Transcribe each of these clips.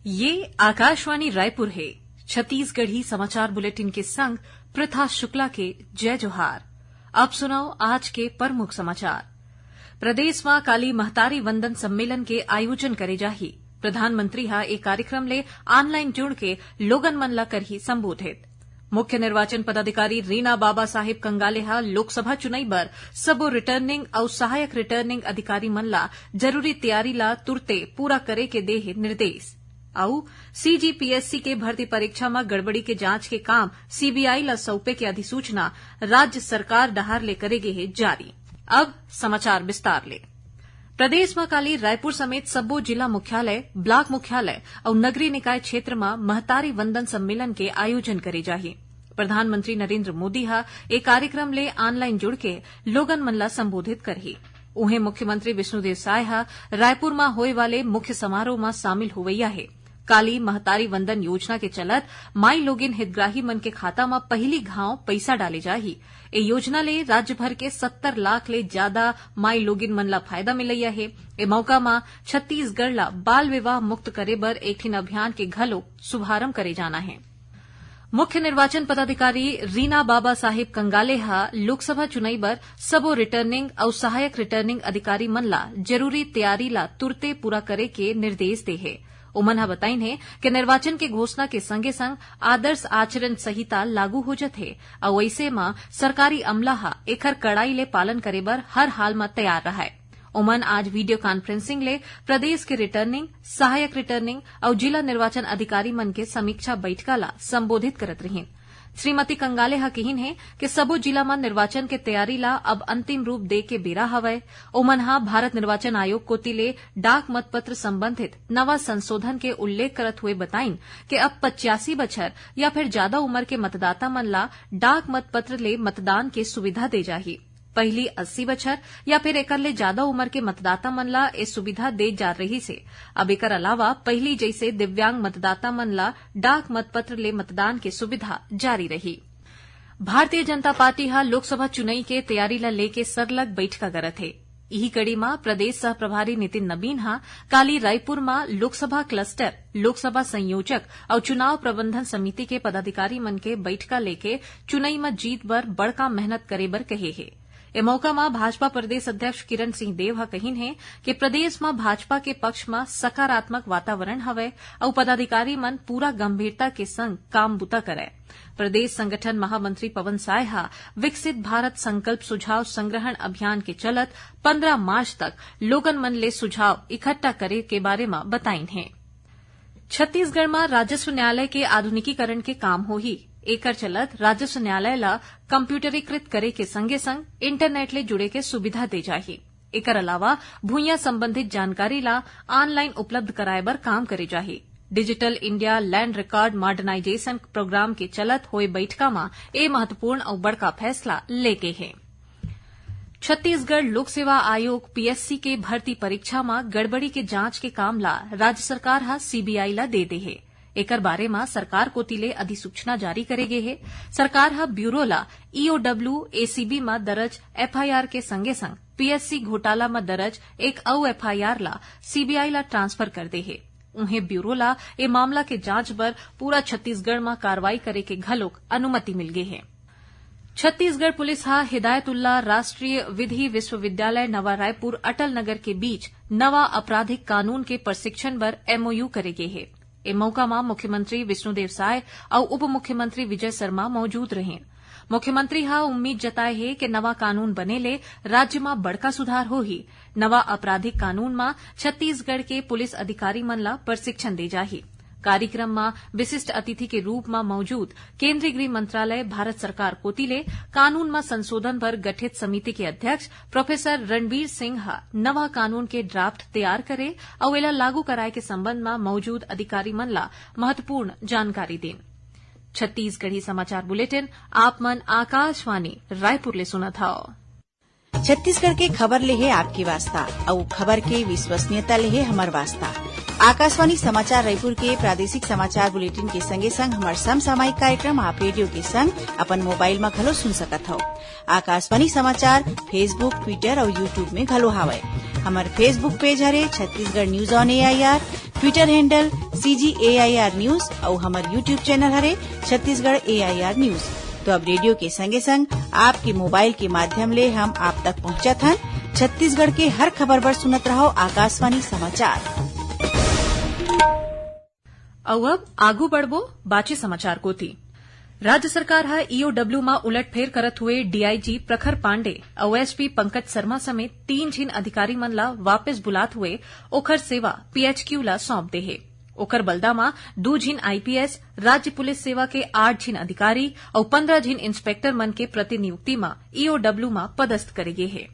ये आकाशवाणी रायपुर है। छत्तीसगढ़ी समाचार बुलेटिन के संग प्रथा शुक्ला के जय जोहार। अब सुनाओ आज के प्रमुख समाचार। प्रदेश में काली महतारी वंदन सम्मेलन के आयोजन करे जाही। प्रधानमंत्री हा एक कार्यक्रम ले ऑनलाइन जुड़ के लोगन मन ला करही संबोधित। मुख्य निर्वाचन पदाधिकारी रीना बाबा साहेब कंगाले हा लोकसभा चुनाई बर सबो रिटर्निंग और सहायक रिटर्निंग अधिकारी मन ला जरूरी तैयारी ला तुरते पूरा करे के दे निर्देश। आउ सीजीपीएससी के भर्ती परीक्षा में गड़बड़ी के जांच के काम सीबीआई ला सौंपे के अधिसूचना राज्य सरकार डहार ले करेगे है जारी। अब समाचार विस्तार ले। प्रदेश में काली रायपुर समेत सब्बो जिला मुख्यालय, ब्लॉक मुख्यालय और नगरीय निकाय क्षेत्र में महतारी वंदन सम्मेलन के आयोजन करे जाही। प्रधानमंत्री नरेंद्र मोदी हा एक कार्यक्रम ले ऑनलाइन जुड़ के लोगन मन ला संबोधित करही। उन्हें मुख्यमंत्री विष्णुदेव साय हा रायपुर में होए वाले मुख्य समारोह में शामिल हुवैया है। काली महतारी वंदन योजना के चलत माई लोगिन हितग्राही मन के खाता में पहली घाव पैसा डाले जाही। ए योजना ले राज्य भर के 70 लाख ले ज्यादा माई लोगिन मन ला फायदा मिलैया है। ए मौका में छत्तीसगढ़ ला बाल विवाह मुक्त करे बर एक अभियान के घलो शुभारंभ करे जाना है। मुख्य निर्वाचन पदाधिकारी रीना बाबा साहेब कंगाले हा लोकसभा चुनाई बर सबो रिटर्निंग और सहायक रिटर्निंग अधिकारी मन ला जरूरी तैयारी ला तुरते पूरा करे के निर्देश दे है। उमन हा बताइन है कि निर्वाचन के घोषणा के संगे संग आदर्श आचरण संहिता लागू हो जत है और वैसे में सरकारी अमला हा एकर कड़ाई ले पालन करे बर हर हाल में तैयार रहा है। उमन आज वीडियो कॉन्फ्रेंसिंग ले प्रदेश के रिटर्निंग, सहायक रिटर्निंग और जिला निर्वाचन अधिकारी मन के समीक्षा बैठका ला संबोधित करत रही। श्रीमती कंगाले हा कहिन है कि सबो जिला में निर्वाचन के तैयारी ला अब अंतिम रूप दे के बेरा हवय। ओमन हा भारत निर्वाचन आयोग कोती ले डाक मतपत्र संबंधित नवा संशोधन के उल्लेख करत हुए बताइन कि अब 85 बछर या फिर ज्यादा उम्र के मतदाता मन ला डाक मतपत्र ले मतदान के सुविधा दे जाही। पहली 80 बछर या फिर एकर ले ज्यादा उम्र के मतदाता मन ला ए सुविधा दे जा रही से अब एकर अलावा पहली जैसे दिव्यांग मतदाता मन ला डाक मतपत्र ले मतदान के सुविधा जारी रही। भारतीय जनता पार्टी हा लोकसभा चुनाई के तैयारी ला लेके सरलग बैठका करत है। यही कड़ी में प्रदेश सह प्रभारी नितिन नबीन हा काली रायपुर में लोकसभा क्लस्टर, लोकसभा संयोजक और चुनाव प्रबंधन समिति के पदाधिकारी मन के बैठका लेके चुनाई में जीत बर बड़का मेहनत करे बर कहे है। ए मौका में भाजपा प्रदेश अध्यक्ष किरण सिंह देव हा कहिन है कि प्रदेश में भाजपा के पक्ष में सकारात्मक वातावरण हवय और पदाधिकारी मन पूरा गंभीरता के संग काम बुता करे। प्रदेश संगठन महामंत्री पवन साय हा विकसित भारत संकल्प सुझाव संग्रहण अभियान के चलत 15 मार्च तक लोगन मन ले सुझाव इकट्ठा करे के बारे में बताइन है। छत्तीसगढ़ में राजस्व न्यायालय के आधुनिकीकरण के काम होही। एकर चलत राजस्व न्यायालय ला कंप्यूटरीकृत करे के संगे संग इंटरनेट ले जुड़े के सुविधा दे जाही। एकर अलावा भूइयां संबंधित जानकारी ला ऑनलाइन उपलब्ध कराए बर काम करे जाही। Digital India land record modernization program के चलत होए बैठका में ए महत्वपूर्ण और बड़का फैसला लेके है। छत्तीसगढ़ लोक सेवा आयोग पीएससी के भर्ती परीक्षा में गड़बड़ी के जांच के काम ला राज्य सरकार हा सीबीआई ला दे दे है। एकर बारे में सरकार कोती ले अधिसूचना जारी करे गे है। सरकार हा ब्यूरो ला ईओडब्ल्यू एसीबी में दर्ज एफआईआर के संगे संग पीएससी घोटाला में दर्ज एक और एफआईआर ला सीबीआई ला ट्रांसफर कर दे है। उन्हें ब्यूरो ला ए मामला के जांच बर पूरा छत्तीसगढ़ में कार्रवाई करे के घलोक अनुमति मिल गई है। छत्तीसगढ़ पुलिस हा हिदायतुल्ला राष्ट्रीय विधि विश्वविद्यालय नवा रायपुर अटल नगर के बीच नवा आपराधिक कानून के प्रशिक्षण बर एमओयू करे गे है। ए मौका में मुख्यमंत्री विष्णुदेव साय और उप मुख्यमंत्री विजय शर्मा मौजूद रहे। मुख्यमंत्री हा उम्मीद जताए है कि नवा कानून बने ले राज्य में बड़का सुधार होही। नवा आपराधिक कानून में छत्तीसगढ़ के पुलिस अधिकारी मन ला प्रशिक्षण दे जाही। कार्यक्रम में विशिष्ट अतिथि के रूप में मौजूद केंद्रीय गृह मंत्रालय भारत सरकार कोती ले कानून में संशोधन पर गठित समिति के अध्यक्ष प्रोफेसर रणबीर सिंह हा नवा कानून के ड्राफ्ट तैयार करे और एला लागू कराए के संबंध में मौजूद अधिकारी मन ला महत्वपूर्ण जानकारी देन। छत्तीसगढ़ी समाचार बुलेटिन आप मन आकाशवाणी रायपुर ले सुनत हव। छत्तीसगढ़ के खबर ले है आपकी वास्ता और खबर के विश्वसनीयता ले है हमार वास्ता। आकाशवाणी समाचार रायपुर के प्रादेशिक समाचार बुलेटिन के संगे संग हमार समसामयिक कार्यक्रम आप रेडियो के संग अपन मोबाइल में घलो सुन सकत हो। आकाशवाणी समाचार फेसबुक, ट्विटर और यूट्यूब में घलो हावय। हमार फेसबुक पेज हरे Chhattisgarh news on AIR, Twitter handle CGAIR news और हमार यूट्यूब चैनल हरे छत्तीसगढ़ AIR न्यूज। तो अब रेडियो के संगे संग आपके मोबाइल के माध्यम ले हम आप तक पहुंचत हन। छत्तीसगढ़ के हर खबर पर सुनत रहो आकाशवाणी समाचार। अब आगू बढ़बो बाची समाचार को थी। राज्य सरकार हा EOW में उलटफेर करत हुए DIG प्रखर पांडे और SP पंकज शर्मा समेत 3 झिन अधिकारी मन ला वापस बुलात हुए ओखर सेवा PHQ ला सौंप दे हे। ओकर बलदा में 2 झिन IPS, राज्य पुलिस सेवा के 8 झिन अधिकारी और 15 झिन इंस्पेक्टर मन के प्रतिनियुक्ति में EOW में पदस्थ करे गे हे।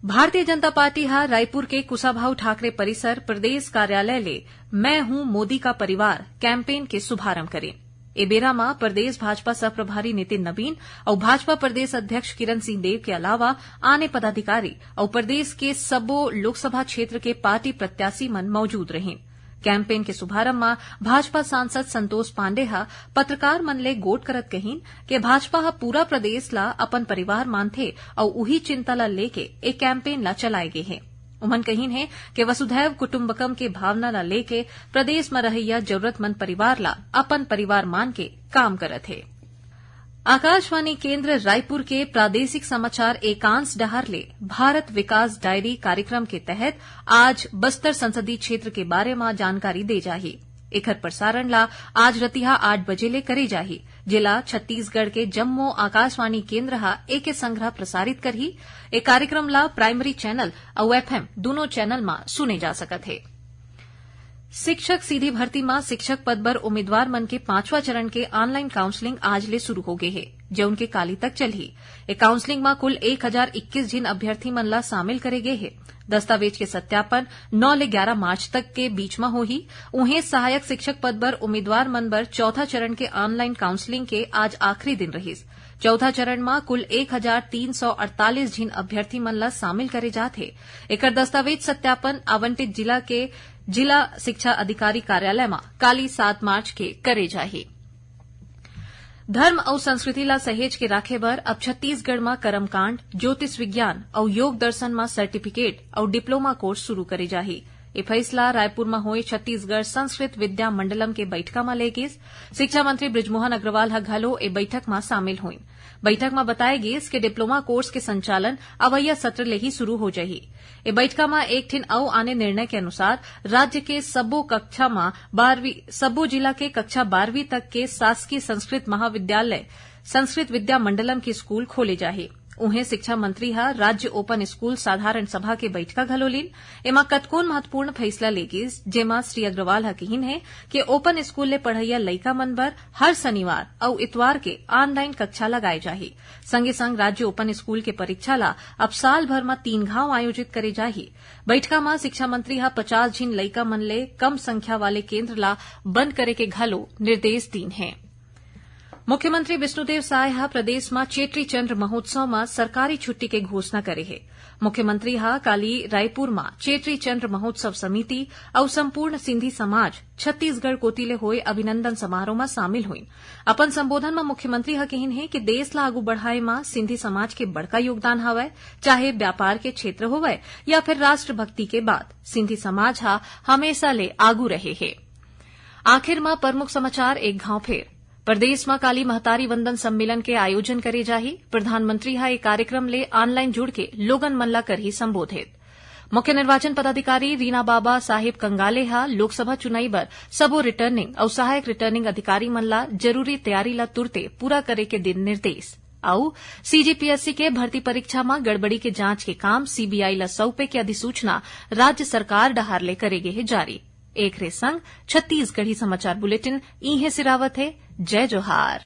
भारतीय जनता पार्टी हा रायपुर के कुशाभाऊ ठाकरे परिसर प्रदेश कार्यालय ले मैं हूं मोदी का परिवार कैंपेन के शुभारंभ करे। ए बेरा में प्रदेश भाजपा सह प्रभारी नितिन नवीन और भाजपा प्रदेश अध्यक्ष किरण सिंह देव के अलावा आने पदाधिकारी और प्रदेश के सबो लोकसभा क्षेत्र के पार्टी प्रत्याशी मन मौजूद रहे। कैंपेन के शुभारंभ में भाजपा सांसद संतोष पांडे हा पत्रकार मन ले गोट करत कहीन कि भाजपा हा पूरा प्रदेश ला अपन परिवार मानथे और उही चिंता ला लेके एक कैंपेन ला चलाए गे हे। उमन कहीन है कि वसुधैव कुटुम्बकम के भावना ला लेके प्रदेश में रहैया जरूरतमंद परिवार ला अपन परिवार मान के काम करत है। आकाशवाणी केंद्र रायपुर के प्रादेशिक समाचार एकांश डहार ले भारत विकास डायरी कार्यक्रम के तहत आज बस्तर संसदीय क्षेत्र के बारे में जानकारी दे जाही। एकर प्रसारण ला आज रतिहा 8 बजे ले करे जाही। जिला छत्तीसगढ़ के जम्मू आकाशवाणी केंद्र हा एके संग्रह प्रसारित करही। ए कार्यक्रम ला प्राइमरी चैनल और FM दोनों चैनल में सुने जा सकत है। शिक्षक सीधी भर्ती में शिक्षक पद पर उम्मीदवार मन के 5वां चरण के ऑनलाइन काउंसलिंग आज ले शुरू हो गए है, जो उनके काली तक चलही। ए काउंसलिंग में कुल 1021 जिन अभ्यर्थी मन ला शामिल करे गए है। दस्तावेज के सत्यापन 9 ले 11 मार्च तक के बीच में होही। उन्हें सहायक शिक्षक पद पर उम्मीदवार मन बर चौथा चरण के ऑनलाइन काउंसलिंग के आज आखिरी दिन रहीस। चौथा चरण में कुल 1348 जिन अभ्यर्थी मन ला शामिल करे जाथे। एकर दस्तावेज सत्यापन आवंटित जिला के जिला शिक्षा अधिकारी कार्यालय में काली 7 मार्च के करे जाही। धर्म और संस्कृति ला सहेज के राखे बर अब छत्तीसगढ़ में कर्मकांड, ज्योतिष विज्ञान और योग दर्शन में सर्टिफिकेट और डिप्लोमा कोर्स शुरू करे जाही। ये फैसला रायपुर में हुए छत्तीसगढ़ संस्कृत विद्या मंडलम के बैठका में ले गिस। शिक्षा मंत्री बृजमोहन अग्रवाल हा घलो ए बैठक में शामिल हुई। बैठक में बताया गिस कि डिप्लोमा कोर्स के संचालन अवैया सत्र ले ही शुरू हो जाही। ए बैठका में एक ठिन औ आने निर्णय के अनुसार राज्य के सबो जिला के कक्षा 12वीं तक के शासकीय संस्कृत महाविद्यालय संस्कृत विद्या मंडलम के स्कूल खोले जाही। उन्हें शिक्षा मंत्री हा राज्य ओपन स्कूल साधारण सभा के बैठका घलोलीन। एमा कतकोन महत्वपूर्ण फैसला लेगिस, जेमा श्री अग्रवाल हा कहीन है कि ओपन स्कूल ले पढ़ैया लइका मन बर हर शनिवार और इतवार के ऑनलाइन कक्षा लगाए जाही। संगे संग राज्य ओपन स्कूल के परीक्षा ला अब साल भर में 3 घाव आयोजित करे जाही। बैठका में शिक्षा मंत्री हा 50 जिन लइका मन ले कम संख्या वाले केंद्र ला बंद करे के घलो निर्देश दीन है। मुख्यमंत्री विष्णुदेव साय हा प्रदेश में चेट्री चंद्र महोत्सव में सरकारी छुट्टी के घोषणा करे है। मुख्यमंत्री हा काली रायपुर में चेट्री चंद्र महोत्सव समिति और संपूर्ण सिंधी समाज छत्तीसगढ़ कोती ले होए अभिनंदन समारोह में शामिल हुई। अपन संबोधन में मुख्यमंत्री हा कहीन है कि देश ला आगू बढ़ाए में सिंधी समाज के बड़का योगदान हवय, चाहे व्यापार के क्षेत्र होवय या फिर राष्ट्रभक्ति के बाद सिंधी समाज हा हमेशा ले आगू रहे है। आखिर में प्रमुख समाचार एक घाव फेर। प्रदेश में काली महतारी वंदन सम्मेलन के आयोजन करे जाही। प्रधानमंत्री हा एक कार्यक्रम ले ऑनलाइन जुड़ के लोगन मन ला करही संबोधित। मुख्य निर्वाचन पदाधिकारी रीना बाबा साहिब कंगाले हा लोकसभा चुनाई बर सबो रिटर्निंग और सहायक रिटर्निंग अधिकारी मन ला जरूरी तैयारी ला तुरते पूरा करे के दिन निर्देश। और CGPSC के भर्ती परीक्षा में गड़बड़ी के जांच के काम CBI ला सौंपे के अधिसूचना राज्य सरकार डहार ले करेगे है जारी। एक रे संग छत्तीसगढ़ी समाचार बुलेटिन इहे सिरावत है। जय जोहार।